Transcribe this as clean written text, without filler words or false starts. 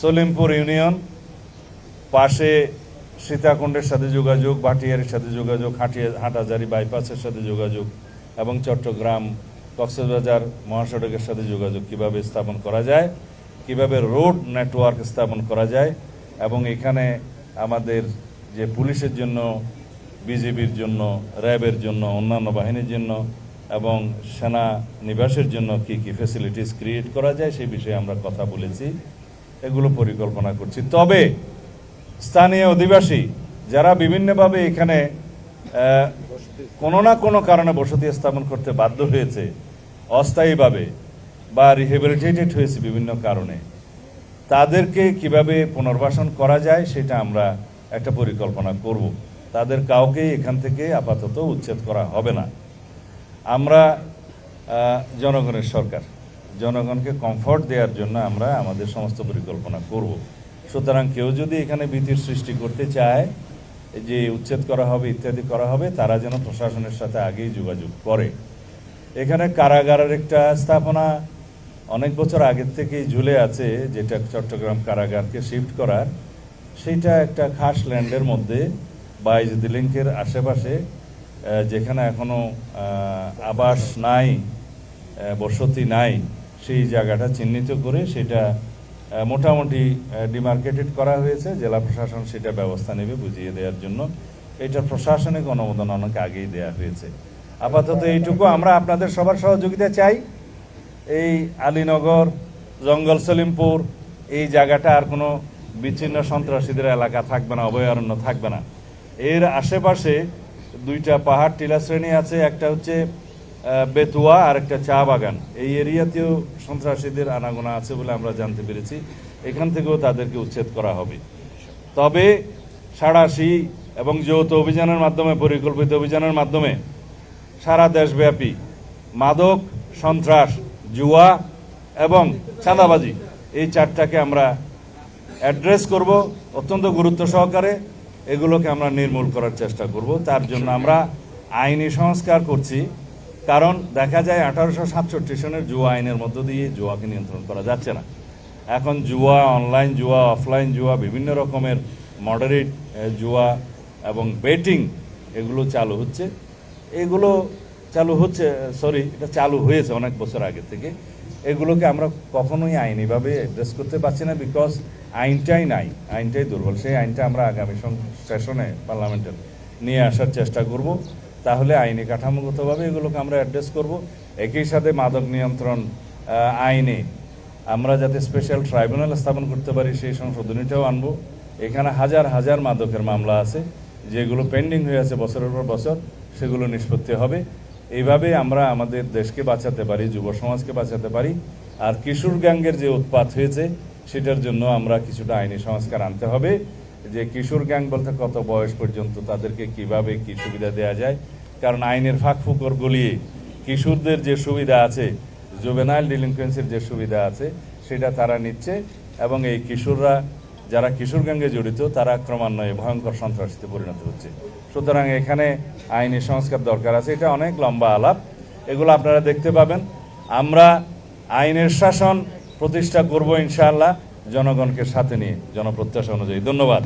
Salimpur union, পাশে সীতাকুণ্ডের সাথে যোগাযোগ, ভাটিয়ারির সাথে যোগাযোগ, হাটহাজারী বাইপাসের সাথে যোগাযোগ এবং চট্টগ্রাম কক্সবাজার মহাসড়কের সাথে যোগাযোগ কিভাবে স্থাপন করা যায়, কিভাবে রোড নেটওয়ার্ক স্থাপন করা যায়, এবং এখানে আমাদের যে পুলিশের জন্য, বিজিবির জন্য, র্যাবের জন্য, অন্যান্য বাহিনীর জন্য এবং সেনা নিবাসের জন্য কি কি ফ্যাসিলিটিস ক্রিয়েট করা যায় সেই বিষয়ে আমরা কথা বলেছি, এগুলো পরিকল্পনা করছি। তবে স্থানীয় অধিবাসী যারা বিভিন্নভাবে এখানে কোনো না কোনো কারণে বসতি স্থাপন করতে বাধ্য হয়েছে অস্থায়ীভাবে বা রিহেবিলিটেটেড হয়েছে বিভিন্ন কারণে, তাদেরকে কিভাবে পুনর্বাসন করা যায় সেটা আমরা একটা পরিকল্পনা করব। তাদের কাউকেই এখান থেকে আপাতত উচ্ছেদ করা হবে না। আমরা জনগণের সরকার, জনগণকে কমফর্ট দেওয়ার জন্য আমরা আমাদের সমস্ত পরিকল্পনা করব। সুতরাং কেউ যদি এখানে ভীতির সৃষ্টি করতে চায় যে উচ্ছেদ করা হবে ইত্যাদি করা হবে, তারা যেন প্রশাসনের সাথে আগেই যোগাযোগ করে। এখানে কারাগারের একটা স্থাপনা অনেক বছর আগের থেকেই ঝুলে আছে, যেটা চট্টগ্রাম কারাগারকে শিফট করার, সেইটা একটা খাস ল্যান্ডের মধ্যে বাইজুদ লিংকের আশেপাশে, যেখানে এখনও আবাস নাই, বসতি নাই, সেই জায়গাটা চিহ্নিত করে সেটা মোটামুটি ডিমার্কেটেড করা হয়েছে। জেলা প্রশাসন সেটা ব্যবস্থা নেবে বুঝিয়ে দেওয়ার জন্য। এটা প্রশাসনিক অনুমোদন অনেক আগেই দেওয়া হয়েছে। আপাতত এইটুকু। আমরা আপনাদের সবার সহযোগিতা চাই। এই আলীনগর, জঙ্গল, সলিমপুর এই জায়গাটা আর কোনো বিচ্ছিন্ন সন্ত্রাসীদের এলাকা থাকবে না, অভয়ারণ্য থাকবে না। এর আশেপাশে দুইটা পাহাড় টিলা শ্রেণী আছে, একটা হচ্ছে বেতুয়া আর একটা চা বাগান। এই এরিয়াতেও সন্ত্রাসীদের আনাগোনা আছে বলে আমরা জানতে পেরেছি। এখান থেকেও তাদেরকে উচ্ছেদ করা হবে। তবে সাঁড়াশি এবং যৌথ অভিযানের মাধ্যমে, পরিকল্পিত অভিযানের মাধ্যমে সারা দেশব্যাপী মাদক, সন্ত্রাস, জুয়া এবং চাঁদাবাজি এই চারটাকে আমরা অ্যাড্রেস করব অত্যন্ত গুরুত্ব সহকারে। এগুলোকে আমরা নির্মূল করার চেষ্টা করব। তার জন্য আমরা আইনি সংস্কার করছি। কারণ দেখা যায় 1867 সনের জুয়া আইনের মধ্য দিয়ে জুয়াকে নিয়ন্ত্রণ করা যাচ্ছে না। এখন জুয়া, অনলাইন জুয়া, অফলাইন জুয়া, বিভিন্ন রকমের মডারেট জুয়া এবং বেটিং এগুলো চালু হচ্ছে। এটা চালু হয়েছে অনেক বছর আগে থেকে। এগুলোকে আমরা কখনোই আইনিভাবে অ্যাড্রেস করতে পারছি না, বিকজ আইনটাই নাই, আইনটাই দুর্বল। সেই আইনটা আমরা আগামী সেশনে পার্লামেন্টের নিয়ে আসার চেষ্টা করব। তাহলে আইনি কাঠামোগতভাবে এগুলোকে আমরা অ্যাড্রেস করব। একই সাথে মাদক নিয়ন্ত্রণ আইনে আমরা যাতে স্পেশাল ট্রাইব্যুনাল স্থাপন করতে পারি সেই সংশোধনীটাও আনব। এখানে হাজার হাজার মাদকের মামলা আছে যেগুলো পেন্ডিং হয়ে আছে বছরের পর বছর, সেগুলো নিষ্পত্তি হবে। এইভাবে আমরা আমাদের দেশকে বাঁচাতে পারি, যুব সমাজকে বাঁচাতে পারি। আর কিশোর গ্যাংয়ের যে উৎপাত হয়েছে সেটার জন্য আমরা কিছুটা আইনি সংস্কার আনতে হবে। যে কিশোর গ্যাং বলতে কত বয়স পর্যন্ত, তাদেরকে কিভাবে কি সুবিধা দেওয়া যায়। কারণ আইনের ফাঁকফোকর গলিয়ে কিশোরদের যে সুবিধা আছে, জুভেনাইল ডিলিনকুয়েন্সির যে সুবিধা আছে, সেটা তারা নিচ্ছে। এবং এই কিশোররা যারা কিশোর গ্যাংয়ে জড়িত, তারা ক্রমান্বয়ে ভয়ঙ্কর সন্ত্রাসীতে পরিণত হচ্ছে। সুতরাং এখানে আইনি সংস্কার দরকার আছে। এটা অনেক লম্বা আলাপ, এগুলো আপনারা দেখতে পাবেন। আমরা আইনের শাসন প্রতিষ্ঠা করব ইনশাআল্লাহ, জনগণকে সাথে নিয়ে, জনপ্রত্যাশা অনুযায়ী। ধন্যবাদ।